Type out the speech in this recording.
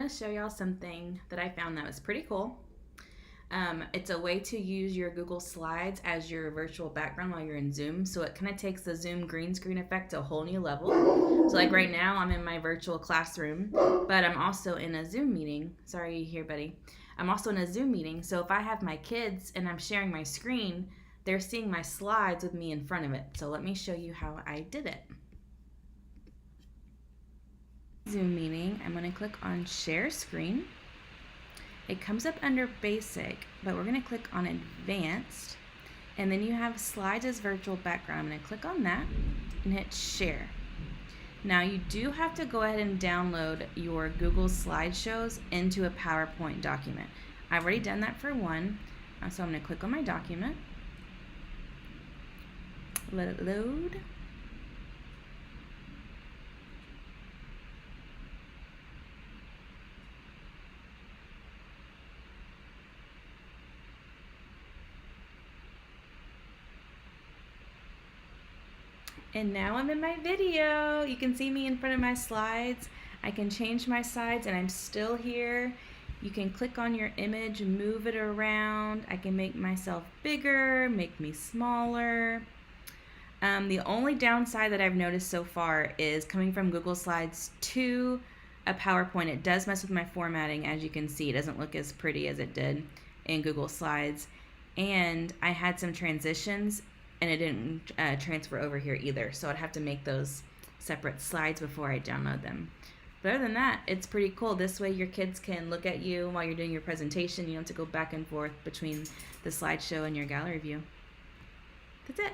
going to show y'all something that I found that was pretty cool. It's a way to use your Google Slides as your virtual background while you're in Zoom. So it kind of takes the Zoom green screen effect to a whole new level. So like right now, I'm in my virtual classroom, but I'm also in a Zoom meeting. Sorry, you here, buddy. I'm also in a Zoom meeting. So if I have my kids and I'm sharing my screen, they're seeing my slides with me in front of it. So let me show you how I did it. Zoom meeting, I'm going to click on share screen. It comes up under basic, but we're going to click on advanced, and then you have slides as virtual background. I'm going to click on that and hit share. Now you do have to go ahead and download your Google slideshows into a PowerPoint document. I've already done that for one, so I'm going to click on my document, let it load. And now I'm in my video. You can see me in front of my slides. I can change my slides and I'm still here. You can click on your image, move it around. I can make myself bigger, make me smaller. The only downside that I've noticed so far is coming from Google Slides to a PowerPoint. It does mess with my formatting, as you can see. It doesn't look as pretty as it did in Google Slides. And I had some transitions and it didn't transfer over here either. So I'd have to make those separate slides before I download them. But other than that, it's pretty cool. This way your kids can look at you while you're doing your presentation. You don't have to go back and forth between the slideshow and your gallery view. That's it.